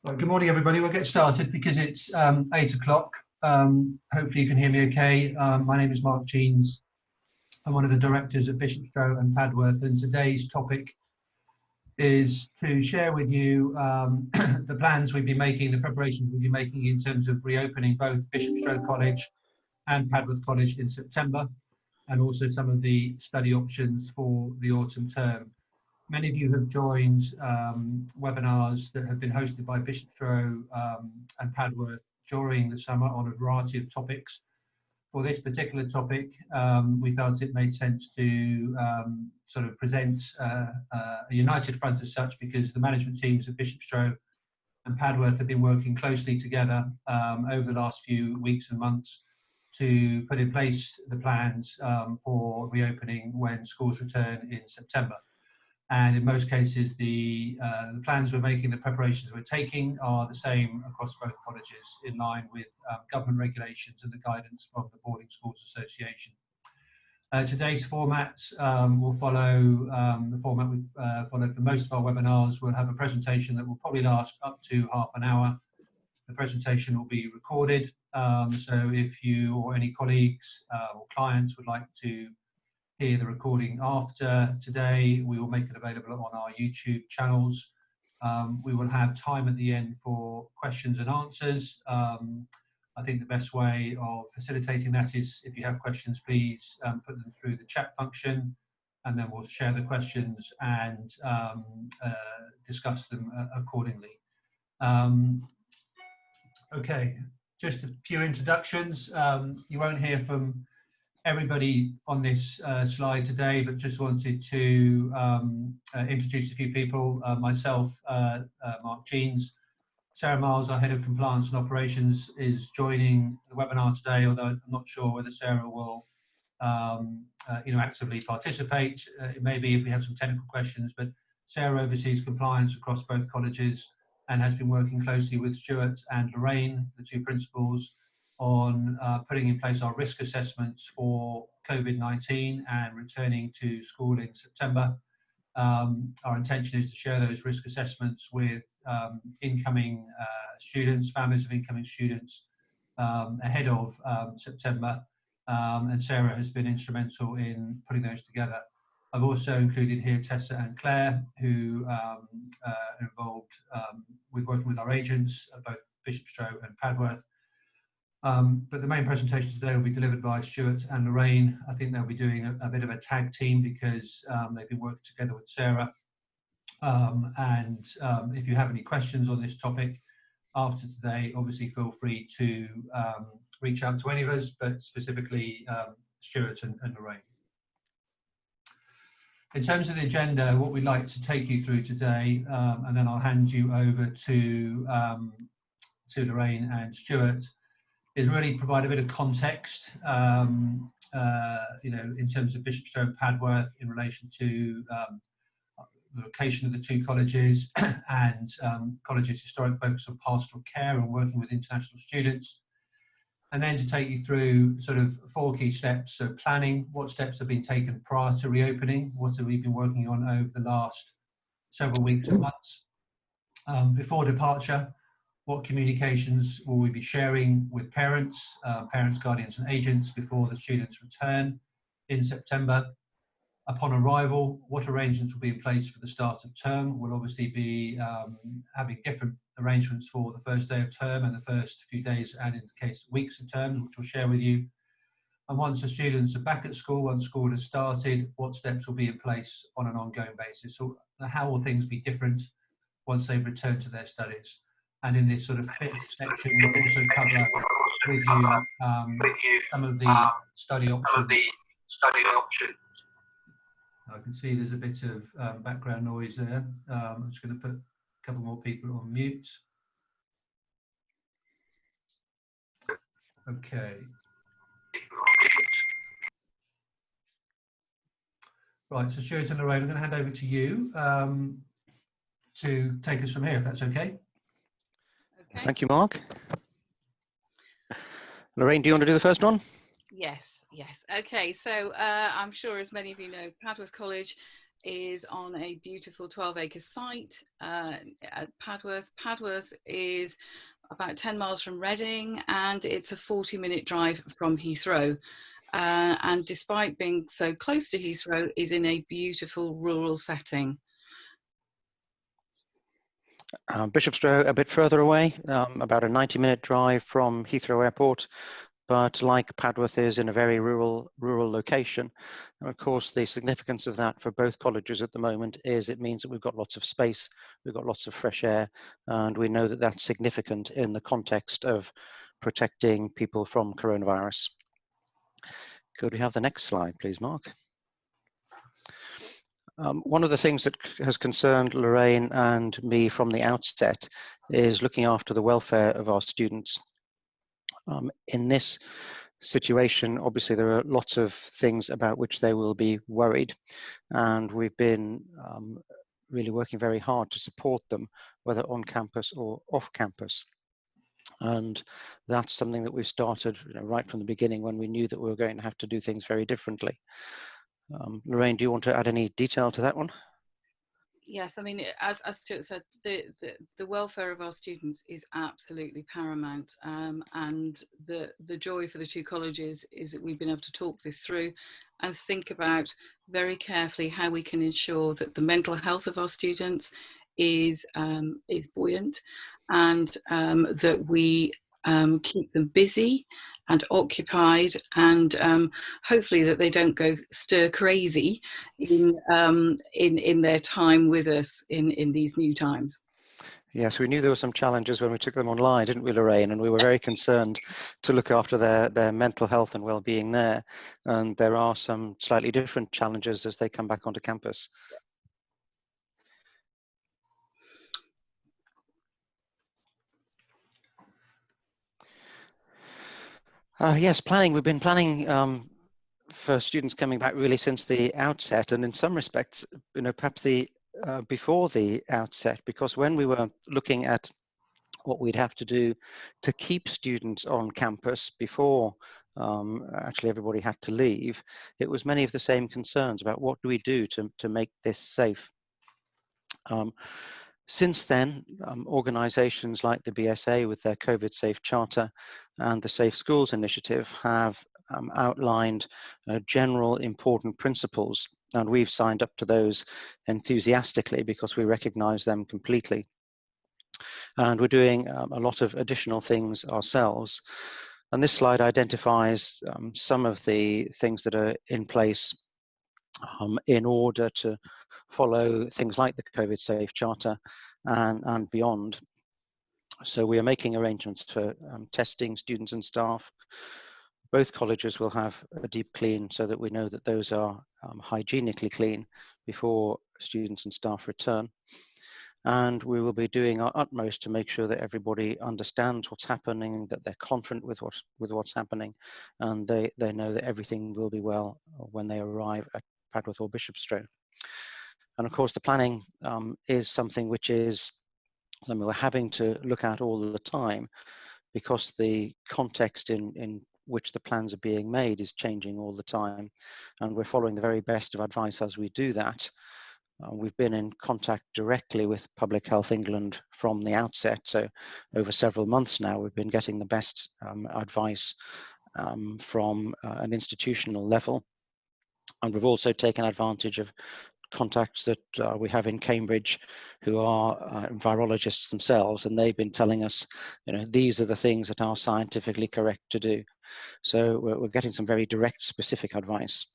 Right, good morning, everybody. We'll get started because it's 8 o'clock. Hopefully you can hear me okay. My name is Mark Jeans. I'm one of the directors at Bishopstrow and Padworth, and today's topic is to share with you the plans we've been making, the preparations we've been making in terms of reopening both Bishopstrow College and Padworth College in September, and also some of the study options for the autumn term. Many of you have joined webinars that have been hosted by Bishopstrow and Padworth during the summer on a variety of topics. For this particular topic, we felt it made sense to sort of present a united front as such, because the management teams of Bishopstrow and Padworth have been working closely together over the last few weeks and months to put in place the plans for reopening when schools return in September. And in most cases, the plans we're making, the preparations we're taking are the same across both colleges, in line with government regulations and the guidance from the Boarding Schools Association. Today's format will follow the format we've followed for most of our webinars. We'll have a presentation that will probably last up to half an hour. The presentation will be recorded, so if you or any colleagues or clients would like to hear the recording after today, we will make it available on our YouTube channels. We will have time at the end for questions and answers. I think the best way of facilitating that is, if you have questions, please put them through the chat function, and then we'll share the questions and discuss them accordingly. Okay, just a few introductions. You won't hear from everybody on this slide today, but just wanted to introduce a few people. Myself, Mark Jeans. Sarah Miles, our Head of Compliance and Operations, is joining the webinar today, although I'm not sure whether Sarah will actively participate. It may be if we have some technical questions, but Sarah oversees compliance across both colleges and has been working closely with Stuart and Lorraine, the two principals, on putting in place our risk assessments for COVID-19 and returning to school in September. Our intention is to share those risk assessments with incoming students, families of incoming students, ahead of September, and Sarah has been instrumental in putting those together. I've also included here Tessa and Claire, who are involved with working with our agents, both Bishopstrow and Padworth. But the main presentation today will be delivered by Stuart and Lorraine. I think they'll be doing a bit of a tag team because they've been working together with Sarah. If you have any questions on this topic after today, obviously feel free to reach out to any of us, but specifically Stuart and Lorraine. In terms of the agenda, what we'd like to take you through today, and then I'll hand you over to Lorraine and Stuart, is really provide a bit of context, in terms of Bishopstrow and Padworth in relation to the location of the two colleges and colleges' historic focus on pastoral care and working with international students. And then to take you through sort of 4 key steps. So planning, what steps have been taken prior to reopening, what have we been working on over the last several weeks and months. Before departure, what communications will we be sharing with parents, guardians and agents before the students return in September. Upon arrival, what arrangements will be in place for the start of term. We'll obviously be having different arrangements for the first day of term and the first few days, and in the case of weeks of term, which we'll share with you. And once the students are back at school, once school has started, what steps will be in place on an ongoing basis. So how will things be different once they've returned to their studies? And in this sort of 5th section, we'll also cover with you some of the study options. I can see there's a bit of background noise there. I'm just going to put a couple more people on mute. Okay. Right, so Stuart and Lorraine, I'm going to hand over to you to take us from here, if that's okay. Okay. Thank you, Mark. Lorraine, do you want to do the first one? Yes. Okay, so I'm sure as many of you know, Padworth College is on a beautiful 12-acre site at Padworth. Padworth is about 10 miles from Reading, and it's a 40-minute drive from Heathrow. And despite being so close to Heathrow, is in a beautiful rural setting. Bishopstrow a bit further away, about a 90-minute drive from Heathrow Airport, but like Padworth is in a very rural location. And of course, the significance of that for both colleges at the moment is it means that we've got lots of space, we've got lots of fresh air, and we know that that's significant in the context of protecting people from coronavirus. Could we have the next slide, please, Mark? One of the things that has concerned Lorraine and me from the outset is looking after the welfare of our students. In this situation, obviously, there are lots of things about which they will be worried, and we've been really working very hard to support them, whether on campus or off campus. And that's something that we've started right from the beginning when we knew that we were going to have to do things very differently. Lorraine, do you want to add any detail to that one? Yes, I mean, as Stuart said, the welfare of our students is absolutely paramount, and the joy for the two colleges is that we've been able to talk this through and think about very carefully how we can ensure that the mental health of our students is buoyant, and that we keep them busy and occupied, and hopefully that they don't go stir crazy in their time with us in these new times. Yes, we knew there were some challenges when we took them online, didn't we, Lorraine? And we were very concerned to look after their mental health and well-being there. And there are some slightly different challenges as they come back onto campus. Yes, planning. We've been planning for students coming back really since the outset, and in some respects, perhaps before the outset, because when we were looking at what we'd have to do to keep students on campus before actually everybody had to leave, it was many of the same concerns about what do we do to make this safe. Since then, organisations like the BSA with their COVID Safe Charter and the Safe Schools Initiative have outlined general important principles, and we've signed up to those enthusiastically because we recognise them completely. And we're doing a lot of additional things ourselves. And this slide identifies some of the things that are in place in order to follow things like the COVID Safe Charter and beyond. So we are making arrangements for testing students and staff. Both colleges will have a deep clean so that we know that those are hygienically clean before students and staff return. And we will be doing our utmost to make sure that everybody understands what's happening, that they're confident with what's happening, and they know that everything will be well when they arrive at Padworth or Bishopstrow. And of course, the planning is something which is something we're having to look at all the time, because the context in which the plans are being made is changing all the time, and we're following the very best of advice as we do that. We've been in contact directly with Public Health England from the outset, so over several months now we've been getting the best advice from an institutional level, and we've also taken advantage of contacts that we have in Cambridge who are virologists themselves, and they've been telling us, these are the things that are scientifically correct to do. So we're getting some very direct, specific advice.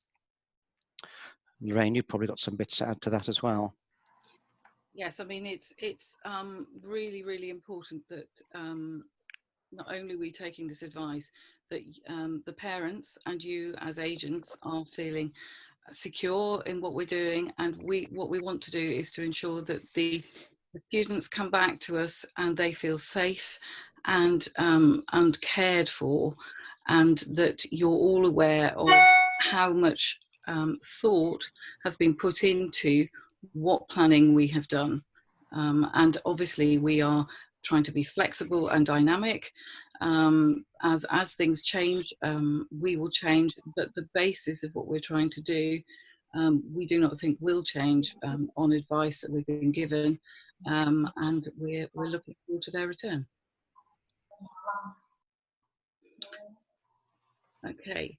Lorraine, you've probably got some bits to add to that as well. Yes, I mean, it's really, really important that not only are we taking this advice, that the parents and you as agents are feeling secure in what we're doing, and what we want to do is to ensure that the students come back to us and they feel safe and cared for, and that you're all aware of how much thought has been put into what planning we have done, and obviously we are trying to be flexible and dynamic. As things change, we will change, but the basis of what we're trying to do we do not think will change on advice that we've been given, and we're looking forward to their return. Okay.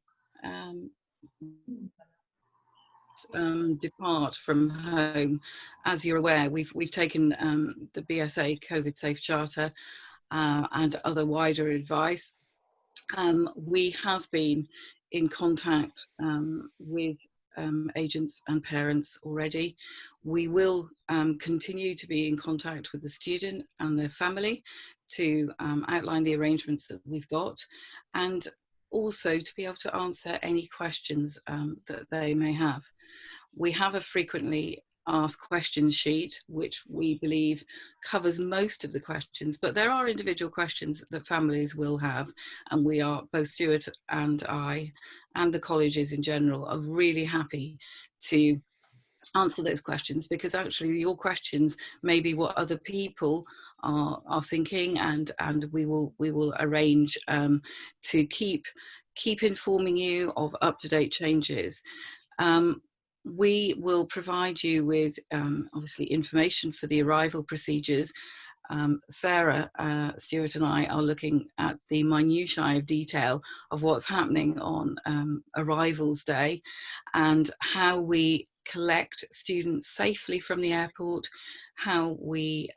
Depart from home. As you're aware, we've taken the BSA COVID Safe Charter and other wider advice. We have been in contact with agents and parents already. We will continue to be in contact with the student and their family to outline the arrangements that we've got, and also to be able to answer any questions that they may have. We have a frequently asked questions sheet, which we believe covers most of the questions, but there are individual questions that families will have, and we are, both Stuart and I, and the colleges in general, are really happy to answer those questions, because actually your questions may be what other people are thinking, and we will arrange to keep informing you of up-to-date changes. We will provide you with obviously information for the arrival procedures. Sarah, Stuart and I are looking at the minutiae of detail of what's happening on arrivals day, and how we collect students safely from the airport, how we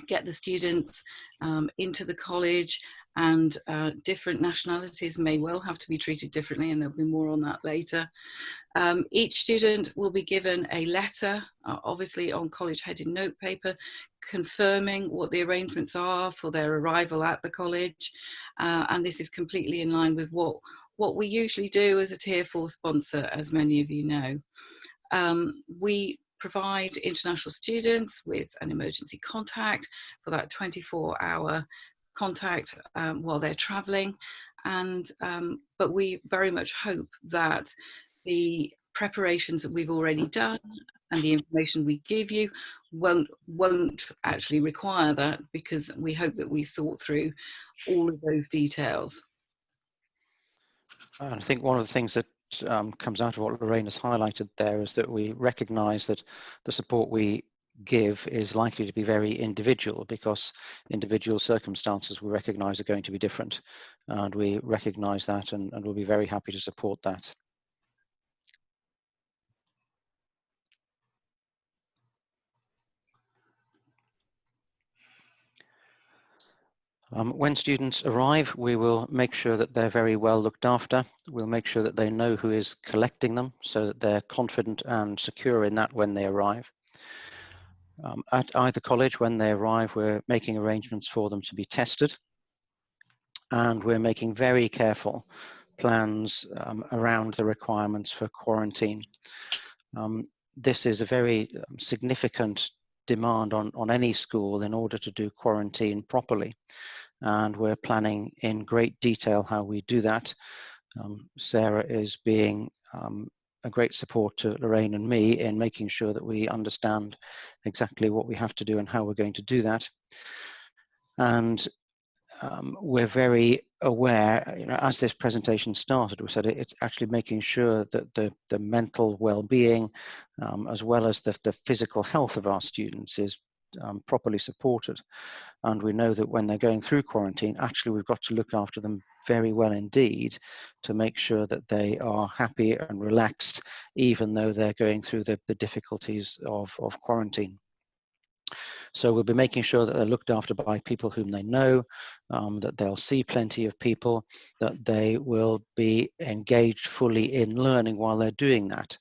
get the students into the college, and different nationalities may well have to be treated differently, and there'll be more on that later. Each student will be given a letter, obviously on college headed notepaper, confirming what the arrangements are for their arrival at the college, and this is completely in line with what we usually do as a Tier 4 sponsor, as many of you know. We provide international students with an emergency contact for that 24-hour contact while they're travelling, and but we very much hope that the preparations that we've already done and the information we give you won't actually require that, because we hope that we thought through all of those details. And I think one of the things that comes out of what Lorraine has highlighted there is that we recognise that the support we give is likely to be very individual, because individual circumstances we recognise are going to be different, and we recognise that, and we'll be very happy to support that. When students arrive, we will make sure that they're very well looked after. We'll make sure that they know who is collecting them, so that they're confident and secure in that when they arrive. At either college, when they arrive, we're making arrangements for them to be tested, and we're making very careful plans around the requirements for quarantine. This is a very significant demand on any school in order to do quarantine properly, and we're planning in great detail how we do that. Sarah is being a great support to Lorraine and me in making sure that we understand exactly what we have to do and how we're going to do that. And we're very aware, you know, as this presentation started, we said it's actually making sure that the mental well-being, as well as the physical health of our students, is properly supported. And we know that when they're going through quarantine, actually we've got to look after them very well indeed to make sure that they are happy and relaxed, even though they're going through the difficulties of quarantine. So we'll be making sure that they're looked after by people whom they know, that they'll see plenty of people, that they will be engaged fully in learning while they're doing that.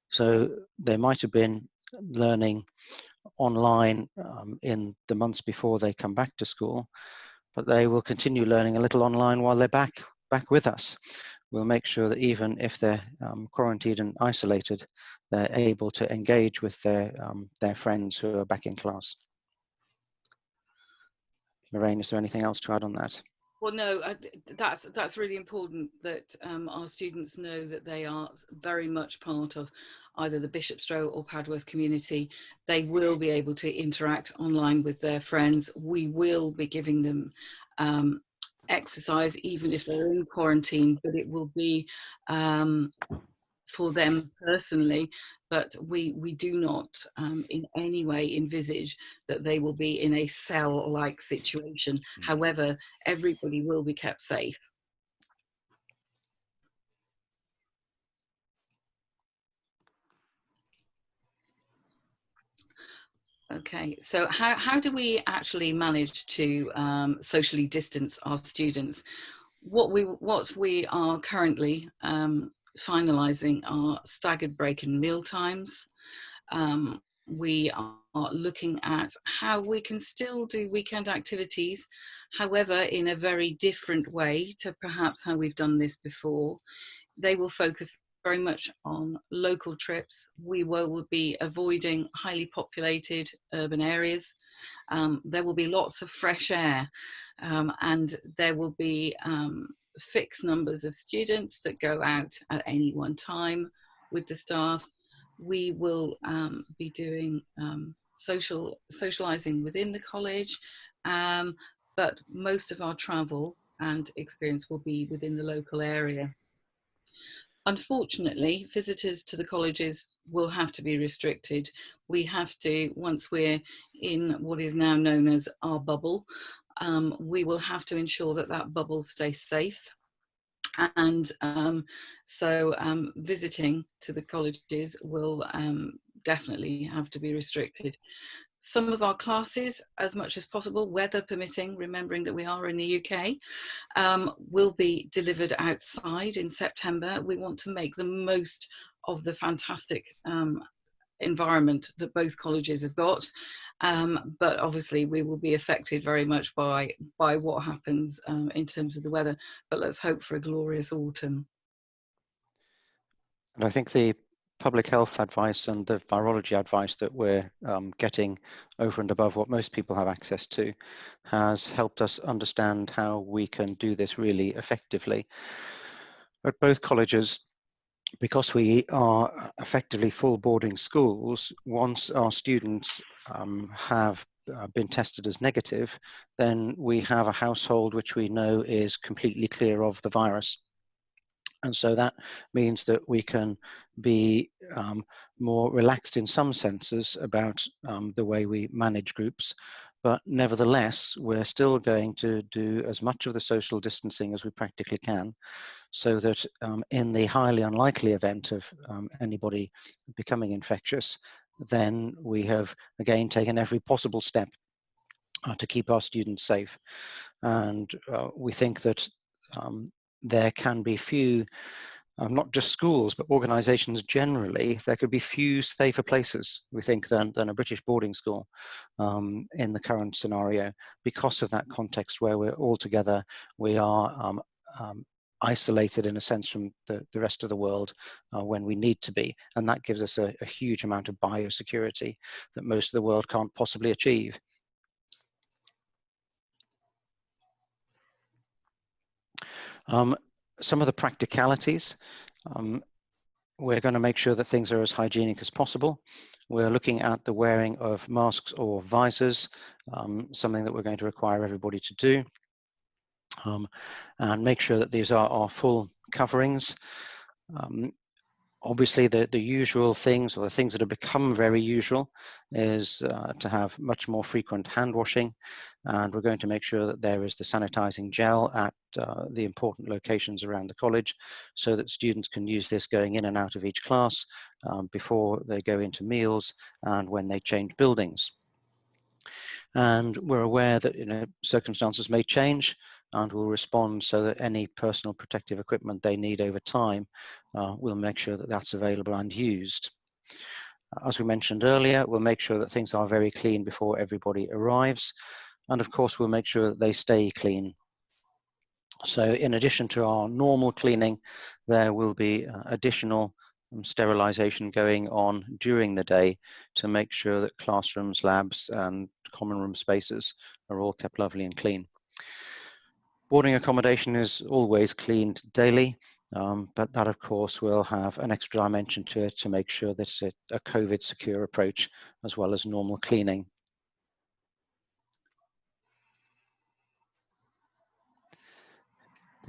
So they might have been learning online in the months before they come back to school, but they will continue learning a little online while they're back with us. We'll make sure that even if they're quarantined and isolated, they're able to engage with their friends who are back in class. Lorraine, is there anything else to add on that? Well, no, that's really important, that our students know that they are very much part of either the Bishopstrow or Padworth community. They will be able to interact online with their friends. We will be giving them exercise even if they're in quarantine, but it will be for them personally, but we do not in any way envisage that they will be in a cell-like situation. However, everybody will be kept safe. Okay, so how do we actually manage to socially distance our students? What we are currently finalising are staggered break and meal times. We are looking at how we can still do weekend activities, however, in a very different way to perhaps how we've done this before. They will focus very much on local trips. We will be avoiding highly populated urban areas. There will be lots of fresh air, and there will be fixed numbers of students that go out at any one time with the staff. We will be doing socializing within the college, but most of our travel and experience will be within the local area. Unfortunately, visitors to the colleges will have to be restricted. We have to, once we're in what is now known as our bubble, we will have to ensure that that bubble stays safe. And so visiting to the colleges will definitely have to be restricted. Some of our classes, as much as possible, weather permitting, remembering that we are in the UK, will be delivered outside in September. We want to make the most of the fantastic environment that both colleges have got. But obviously we will be affected very much by what happens in terms of the weather. But let's hope for a glorious autumn. And I think the public health advice and the virology advice that we're getting over and above what most people have access to has helped us understand how we can do this really effectively. At both colleges, because we are effectively full boarding schools, once our students have been tested as negative, then we have a household which we know is completely clear of the virus. And so that means that we can be more relaxed in some senses about the way we manage groups. But nevertheless, we're still going to do as much of the social distancing as we practically can, so that in the highly unlikely event of anybody becoming infectious, then we have again taken every possible step to keep our students safe. And we think that there can be few, not just schools, but organizations generally, there could be few safer places, we think, than a British boarding school in the current scenario, because of that context where we're all together. We are isolated in a sense from the rest of the world when we need to be, and that gives us a huge amount of biosecurity that most of the world can't possibly achieve. Some of the practicalities, we're going to make sure that things are as hygienic as possible. We're looking at the wearing of masks or visors, something that we're going to require everybody to do, and make sure that these are our full coverings. Obviously, the usual things, or the things that have become very usual, is to have much more frequent hand washing, and we're going to make sure that there is the sanitizing gel at the important locations around the college, so that students can use this going in and out of each class before they go into meals and when they change buildings. And we're aware that circumstances may change, and will respond so that any personal protective equipment they need over time, we'll make sure that that's available and used. As we mentioned earlier, we'll make sure that things are very clean before everybody arrives, and of course we'll make sure that they stay clean. So in addition to our normal cleaning, there will be additional sterilization going on during the day to make sure that classrooms, labs, and common room spaces are all kept lovely and clean. Boarding accommodation is always cleaned daily, but that of course will have an extra dimension to it to make sure that it's a COVID secure approach as well as normal cleaning.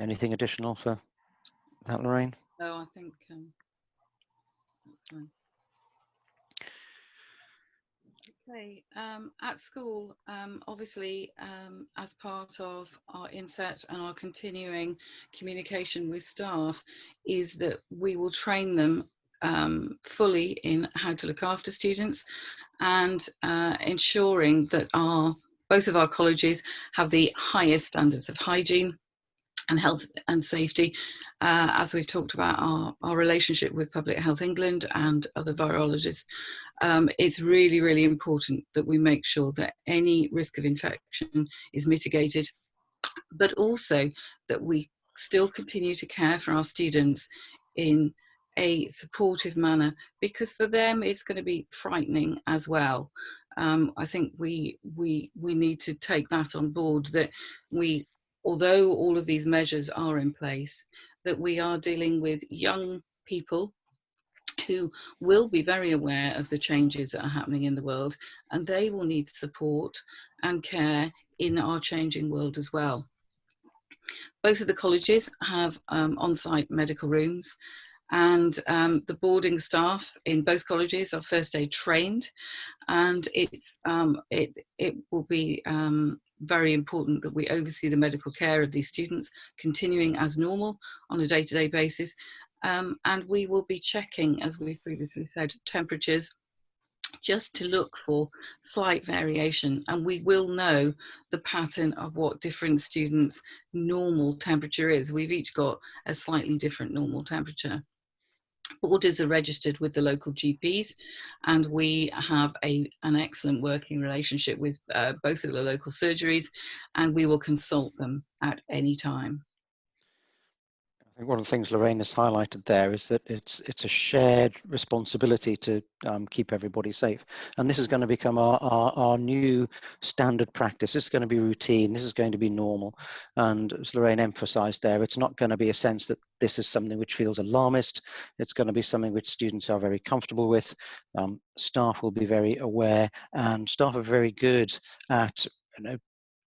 Anything additional for that, Lorraine? No, I think Okay. At school, obviously, as part of our inset and our continuing communication with staff, is that we will train them fully in how to look after students, and ensuring that both of our colleges have the highest standards of hygiene and health and safety. As we've talked about our relationship with Public Health England and other virologists, it's really, really important that we make sure that any risk of infection is mitigated, but also that we still continue to care for our students in a supportive manner, because for them it's going to be frightening as well. I think we need to take that on board, that although all of these measures are in place, that we are dealing with young people who will be very aware of the changes that are happening in the world, and they will need support and care in our changing world as well. Both of the colleges have on-site medical rooms, and the boarding staff in both colleges are first aid trained, and it will be very important that we oversee the medical care of these students continuing as normal on a day-to-day basis, and we will be checking, as we previously said, temperatures, just to look for slight variation, and we will know the pattern of what different students' normal temperature is. We've each got a slightly different normal temperature. Boarders are registered with the local GPs, and we have an excellent working relationship with both of the local surgeries, and we will consult them at any time. I think one of the things Lorraine has highlighted there is that it's a shared responsibility to keep everybody safe, and this is going to become our new standard practice. This is going to be routine. This is going to be normal, and as Lorraine emphasised there, it's not going to be a sense that this is something which feels alarmist. It's going to be something which students are very comfortable with. Staff will be very aware, and staff are very good at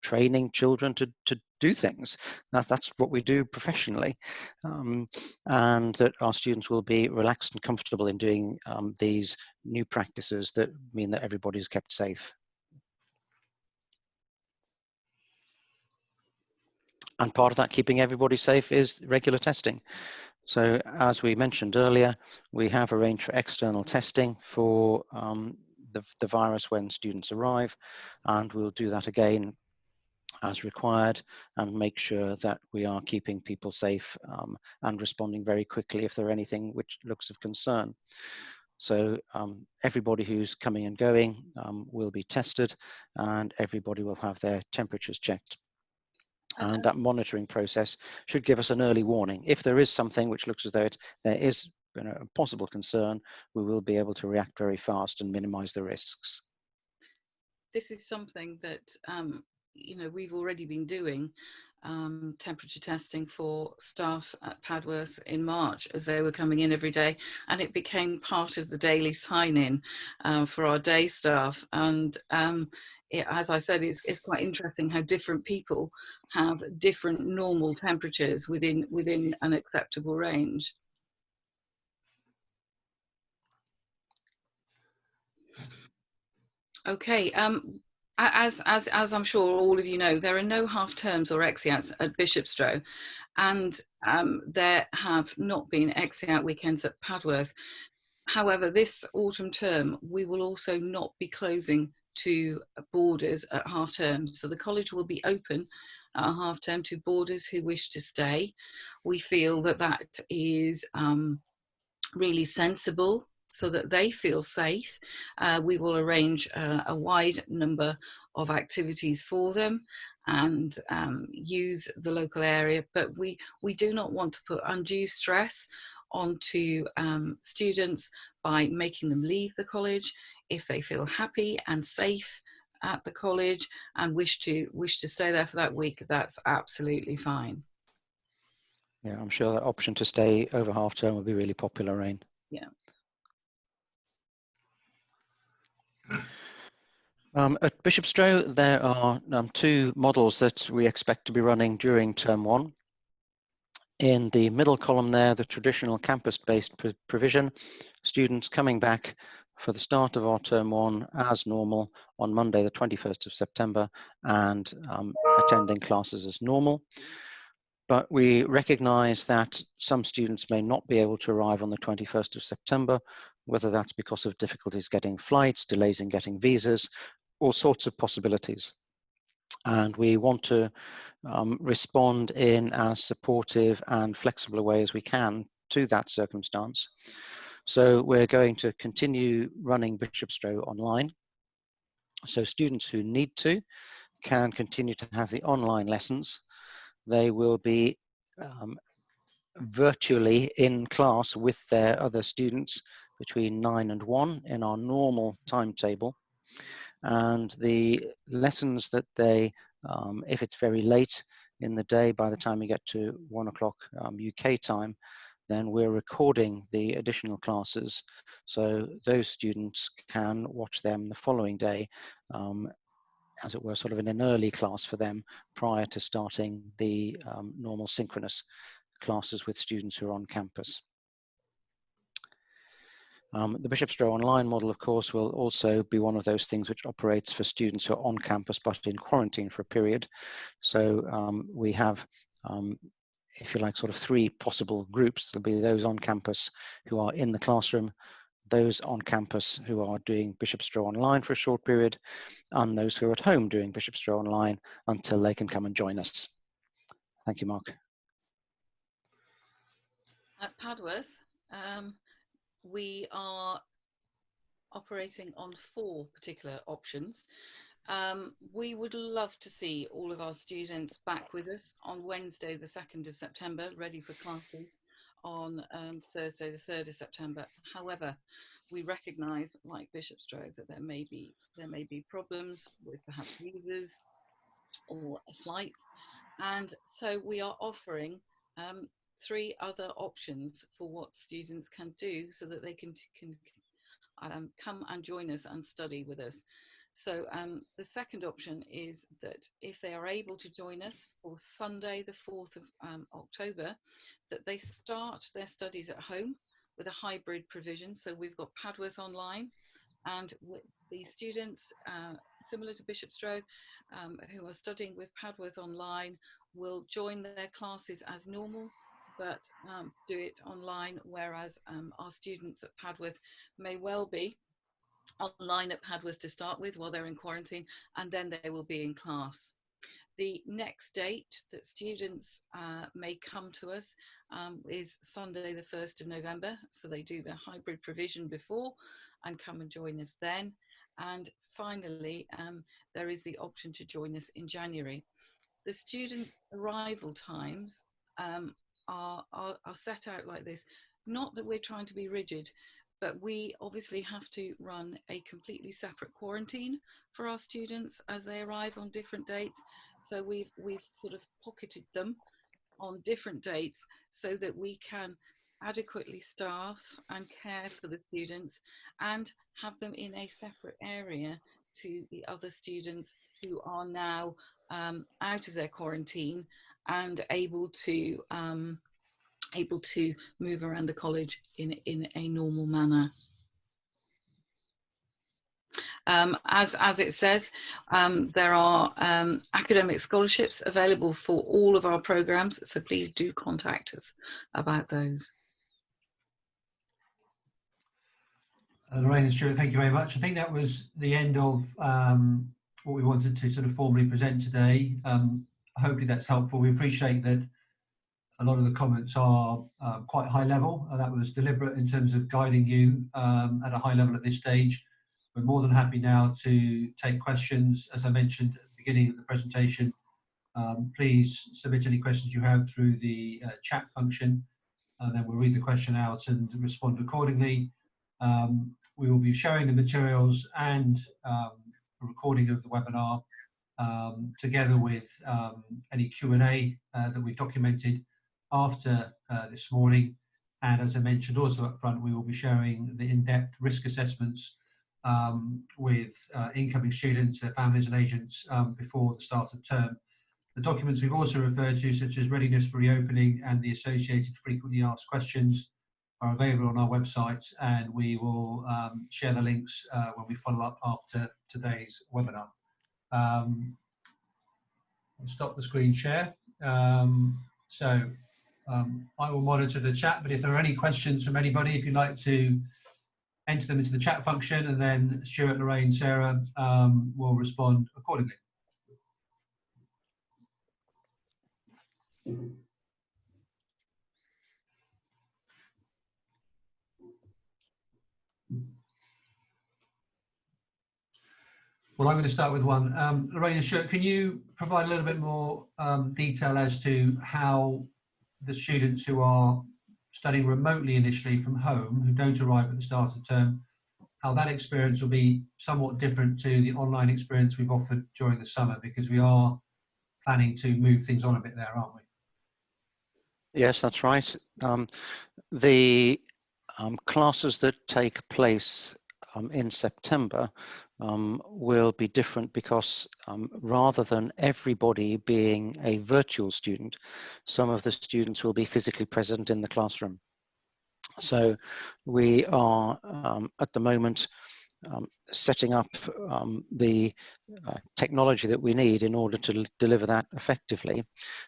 training children to do things. That's what we do professionally, and that our students will be relaxed and comfortable in doing these new practices that mean that everybody is kept safe. And part of that keeping everybody safe is regular testing. So as we mentioned earlier, we have arranged for external testing for the virus when students arrive, and we'll do that again as required and make sure that we are keeping people safe and responding very quickly if there's anything which looks of concern. So everybody who's coming and going will be tested, and everybody will have their temperatures checked. And that monitoring process should give us an early warning. If there is something which looks as though there is a possible concern, we will be able to react very fast and minimize the risks. This is something that we've already been doing, temperature testing for staff at Padworth in March as they were coming in every day, and it became part of the daily sign-in for our day staff. And as I said, it's quite interesting how different people have different normal temperatures within an acceptable range. Okay, as I'm sure all of you know, there are no half terms or exeats at Bishopstrow, and there have not been exeat weekends at Padworth. However, this autumn term, we will also not be closing to boarders at half term. So the college will be open at half term to boarders who wish to stay. We feel that that is really sensible, so that they feel safe. We will arrange a wide number of activities for them and use the local area, but we do not want to put undue stress onto students by making them leave the college. If they feel happy and safe at the college and wish to stay there for that week, that's absolutely fine. Yeah, I'm sure that option to stay over half term will be really popular, Lorraine. Yeah. At Bishopstrow, there are two models that we expect to be running during term one. In the middle column there, the traditional campus-based provision, students coming back for the start of our term 1 as normal on Monday the 21st of September and attending classes as normal. But we recognise that some students may not be able to arrive on the 21st of September, whether that's because of difficulties getting flights, delays in getting visas, all sorts of possibilities. And we want to respond in as supportive and flexible a way as we can to that circumstance. So we're going to continue running Bishopstrow online. So students who need to can continue to have the online lessons. They will be virtually in class with their other students between 9 and 1 in our normal timetable. And the lessons that they, if it's very late in the day, by the time we get to 1 o'clock UK time, then we're recording the additional classes. So those students can watch them the following day, as it were, sort of in an early class for them prior to starting the normal synchronous classes with students who are on campus. The Bishopstrow Online model, of course, will also be one of those things which operates for students who are on campus but in quarantine for a period. So we have, if you like, sort of 3 possible groups. There'll be those on campus who are in the classroom, those on campus who are doing Bishopstrow Online for a short period, and those who are at home doing Bishopstrow Online until they can come and join us. Thank you, Mark. At Padworth, we are operating on 4 particular options. We would love to see all of our students back with us on Wednesday the 2nd of September, ready for classes on Thursday the 3rd of September. However, we recognise, like Bishopstrow, that there may be problems with perhaps visas or flights, and so we are offering 3 other options for what students can do so that they can come and join us and study with us. So the second option is that if they are able to join us for Sunday the 4th of October, that they start their studies at home with a hybrid provision. So we've got Padworth Online, and with the students, similar to Bishopstrow, who are studying with Padworth Online will join their classes as normal, but do it online, whereas our students at Padworth may well be online at Padworth to start with while they're in quarantine, and then they will be in class. The next date that students may come to us is Sunday the 1st of November, so they do the hybrid provision before and come and join us then. And finally, there is the option to join us in January. The students' arrival times are set out like this. Not that we're trying to be rigid, but we obviously have to run a completely separate quarantine for our students as they arrive on different dates. So we've sort of pocketed them on different dates so that we can adequately staff and care for the students and have them in a separate area to the other students who are now out of their quarantine and able to move around the college in a normal manner. As it says, there are academic scholarships available for all of our programs, so please do contact us about those. Lorraine and Stuart, thank you very much. I think that was the end of what we wanted to sort of formally present today. Hopefully that's helpful. We appreciate that a lot of the comments are quite high level. That was deliberate in terms of guiding you at a high level at this stage. We're more than happy now to take questions. As I mentioned at the beginning of the presentation, please submit any questions you have through the chat function, and then we'll read the question out and respond accordingly. We will be sharing the materials and a recording of the webinar together with any Q&A that we've documented after this morning. And as I mentioned also up front, we will be sharing the in-depth risk assessments with incoming students, their families and agents before the start of term. The documents we've also referred to, such as Readiness for Reopening and the associated frequently asked questions, are available on our website, and we will share the links when we follow up after today's webinar. I'll stop the screen share. I will monitor the chat, but if there are any questions from anybody, if you'd like to enter them into the chat function, and then Stuart, Lorraine, Sarah will respond accordingly. Well, I'm going to start with one. Lorraine and Stuart, can you provide a little bit more detail as to how the students who are studying remotely initially from home, who don't arrive at the start of term, how that experience will be somewhat different to the online experience we've offered during the summer, because we are planning to move things on a bit there, aren't we? Yes, that's right. The classes that take place in September will be different because rather than everybody being a virtual student, some of the students will be physically present in the classroom. So we are at the moment setting up the technology that we need in order to deliver that effectively,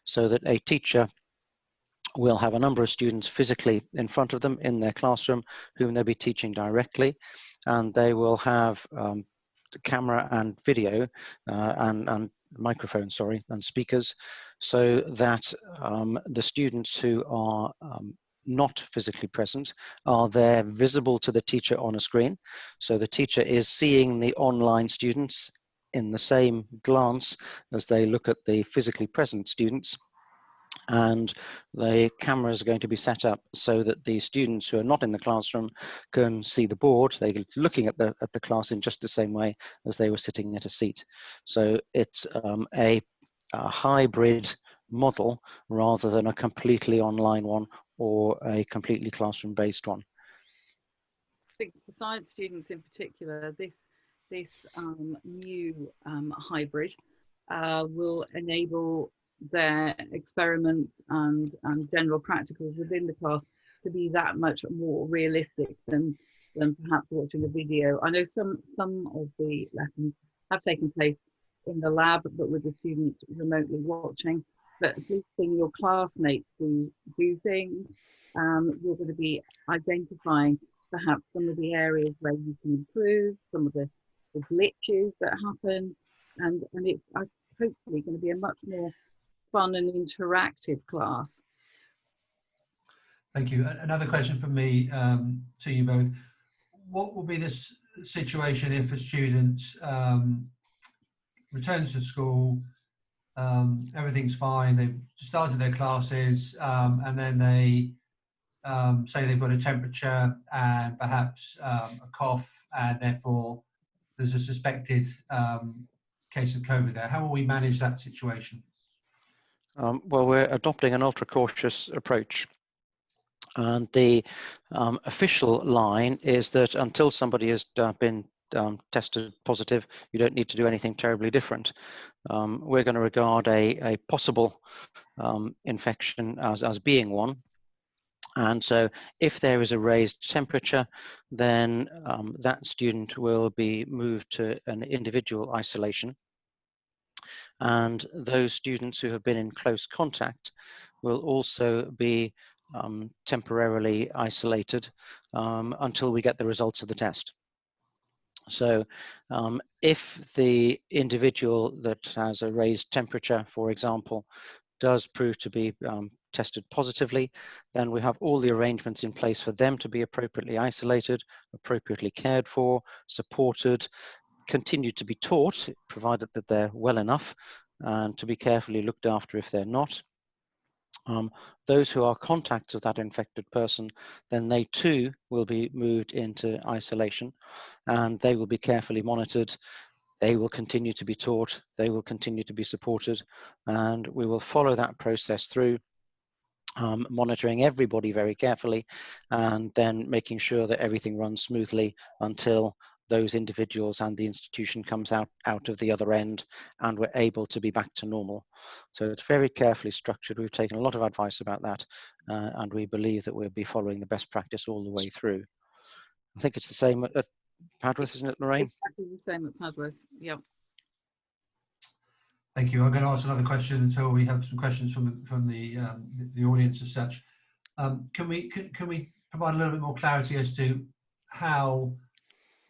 so that a teacher will have a number of students physically in front of them in their classroom whom they'll be teaching directly, and they will have camera and video and microphone, sorry, and speakers, so that the students who are not physically present are there visible to the teacher on a screen. So the teacher is seeing the online students in the same glance as they look at the physically present students, and the cameras are going to be set up so that the students who are not in the classroom can see the board. They're looking at the class in just the same way as they were sitting at a seat. So it's a hybrid model rather than a completely online one or a completely classroom based one. I think for science students in particular, this new hybrid will enable their experiments and general practicals within the class to be that much more realistic than perhaps watching a video. I know some of the lessons have taken place in the lab, but with the students remotely watching. But at least seeing your classmates do things, you're going to be identifying perhaps some of the areas where you can improve, some of the glitches that happen, and it's hopefully going to be a much more fun and interactive class. Thank you. Another question from me to you both. What will be this situation if a student returns to school, everything's fine, they've started their classes, and then they say they've got a temperature and perhaps a cough, and therefore there's a suspected case of COVID there? How will we manage that situation? Well, we're adopting an ultra cautious approach. And the official line is that until somebody has been tested positive, you don't need to do anything terribly different. We're going to regard a possible infection as being one. And so if there is a raised temperature, then that student will be moved to an individual isolation. And those students who have been in close contact will also be temporarily isolated until we get the results of the test. So if the individual that has a raised temperature, for example, does prove to be tested positively, then we have all the arrangements in place for them to be appropriately isolated, appropriately cared for, supported, continue to be taught, provided that they're well enough, and to be carefully looked after if they're not. Those who are contacts of that infected person, then they too will be moved into isolation, and they will be carefully monitored. They will continue to be taught, they will continue to be supported, and we will follow that process through, monitoring everybody very carefully, and then making sure that everything runs smoothly until those individuals and the institution comes out of the other end, and we're able to be back to normal. So it's very carefully structured. We've taken a lot of advice about that, and we believe that we'll be following the best practice all the way through. I think it's the same at Padworth, isn't it, Lorraine? Exactly the same at Padworth. Yeah. Thank you. I'm going to ask another question until we have some questions from the audience as such. Can we provide a little bit more clarity as to how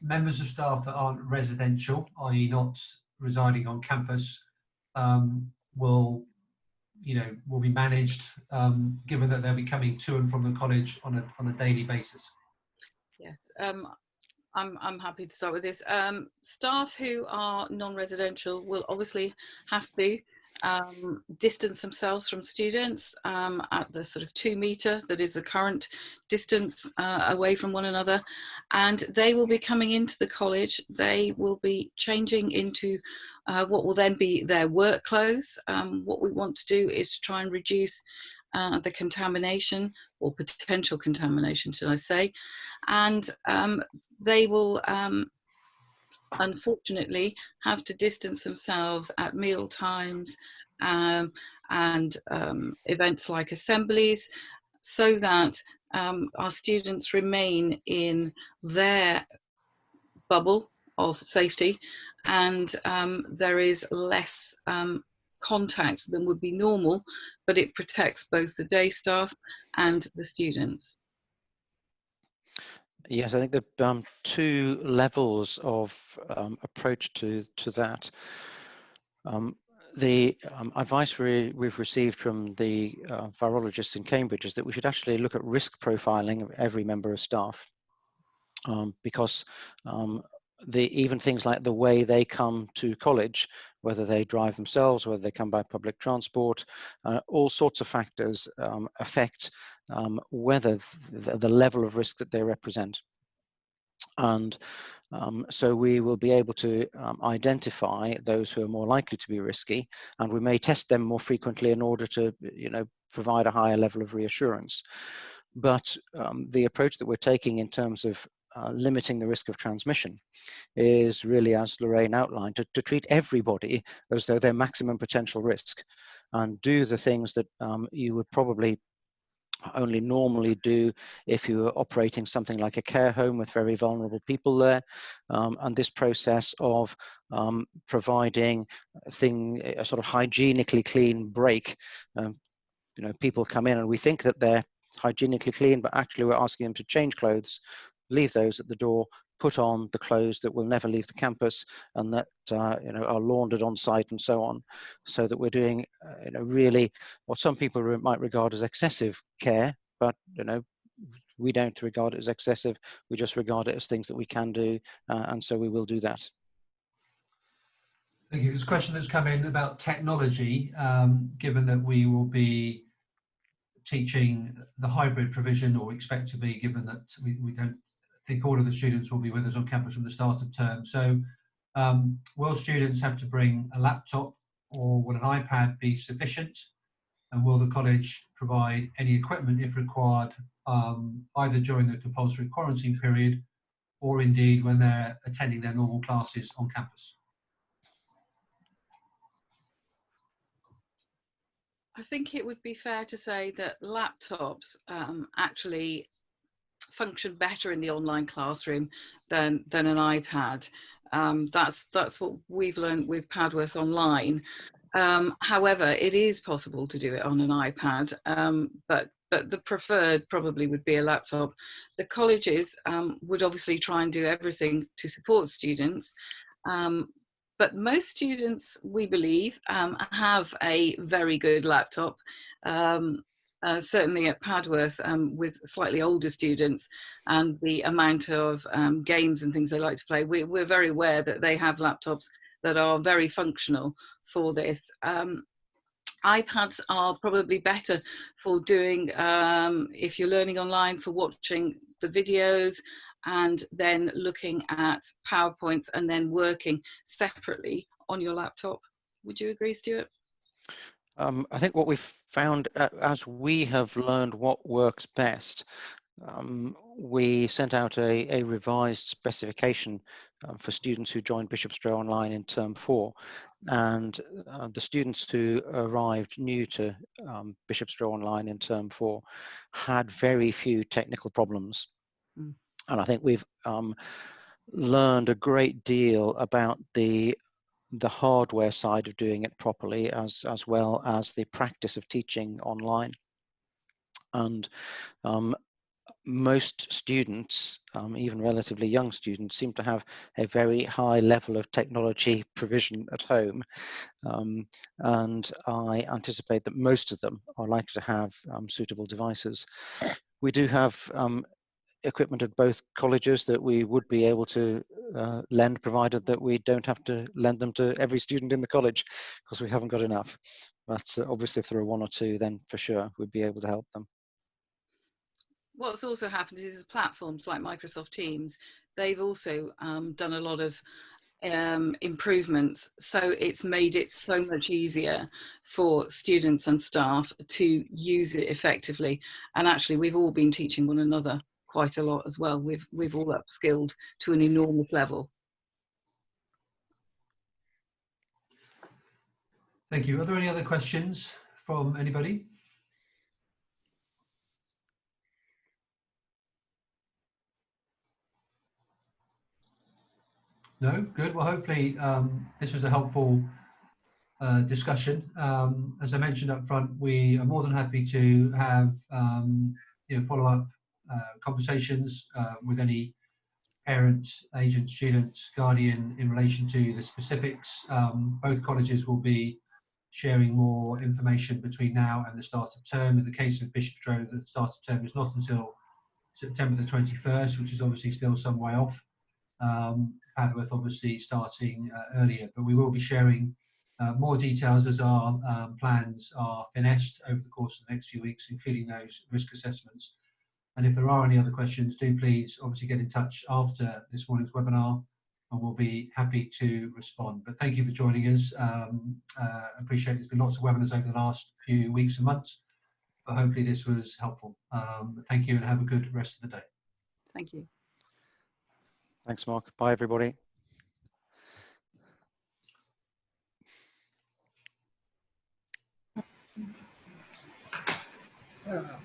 members of staff that aren't residential, i.e., not residing on campus, will be managed, given that they'll be coming to and from the college on a daily basis? Yes. I'm happy to start with this. Staff who are non-residential will obviously have to distance themselves from students at the sort of 2 metre that is the current distance away from one another, and they will be coming into the college. They will be changing into what will then be their work clothes. What we want to do is to try and reduce the contamination, or potential contamination, should I say, and they will unfortunately have to distance themselves at meal times and events like assemblies, so that our students remain in their bubble of safety, and there is less contact than would be normal, but it protects both the day staff and the students. Yes, I think there are 2 levels of approach to that. The advice we've received from the virologists in Cambridge is that we should actually look at risk profiling of every member of staff, because even things like the way they come to college, whether they drive themselves, whether they come by public transport, all sorts of factors affect whether the level of risk that they represent. And so we will be able to identify those who are more likely to be risky, and we may test them more frequently in order to, provide a higher level of reassurance. But the approach that we're taking in terms of limiting the risk of transmission is really, as Lorraine outlined, to treat everybody as though they're maximum potential risk, and do the things that you would probably only normally do if you were operating something like a care home with very vulnerable people there. And this process of providing a sort of hygienically clean break. People come in and we think that they're hygienically clean, but actually we're asking them to change clothes, leave those at the door, put on the clothes that will never leave the campus and that are laundered on site and so on, so that we're doing really what some people might regard as excessive care, but we don't regard it as excessive. We just regard it as things that we can do, and so we will do that. Thank you. There's a question that's come in about technology, given that we will be teaching the hybrid provision, or expect to be, given that we don't think all of the students will be with us on campus from the start of term. So will students have to bring a laptop, or will an iPad be sufficient? And will the college provide any equipment if required, either during the compulsory quarantine period or indeed when they're attending their normal classes on campus? I think it would be fair to say that laptops actually function better in the online classroom than an iPad. That's what we've learned with Padworth Online. However, it is possible to do it on an iPad, but the preferred probably would be a laptop. The colleges would obviously try and do everything to support students, but most students, we believe, have a very good laptop. Certainly at Padworth, with slightly older students and the amount of games and things they like to play, we're very aware that they have laptops that are very functional for this. iPads are probably better for doing, if you're learning online, for watching the videos and then looking at PowerPoints and then working separately on your laptop. Would you agree, Stuart? I think what we've found, as we have learned what works best, we sent out a revised specification for students who joined Bishopstrow Online in term 4. And the students who arrived new to Bishopstrow Online in term 4 had very few technical problems. Mm. And I think we've learned a great deal about the hardware side of doing it properly, as well as the practice of teaching online. And most students, even relatively young students, seem to have a very high level of technology provision at home. And I anticipate that most of them are likely to have suitable devices. We do have equipment at both colleges that we would be able to lend, provided that we don't have to lend them to every student in the college, because we haven't got enough. But obviously if there are one or two, then for sure we'd be able to help them. What's also happened is platforms like Microsoft Teams, they've also done a lot of improvements, so it's made it so much easier for students and staff to use it effectively. And actually we've all been teaching one another quite a lot as well. We've all upskilled to an enormous level. Thank you. Are there any other questions from anybody? No? Good. Well, hopefully this was a helpful discussion. As I mentioned up front, we are more than happy to have follow-up conversations with any parent, agent, student, guardian in relation to the specifics. Both colleges will be sharing more information between now and the start of term. In the case of Bishopstrow, the start of term is not until September the 21st, which is obviously still some way off. Padworth obviously starting earlier, but we will be sharing more details as our plans are finessed over the course of the next few weeks, including those risk assessments. And if there are any other questions, do please obviously get in touch after this morning's webinar, and we'll be happy to respond. But thank you for joining us. Appreciate there's been lots of webinars over the last few weeks and months, but hopefully this was helpful. Thank you and have a good rest of the day. Thank you. Thanks, Mark. Bye, everybody. Allora,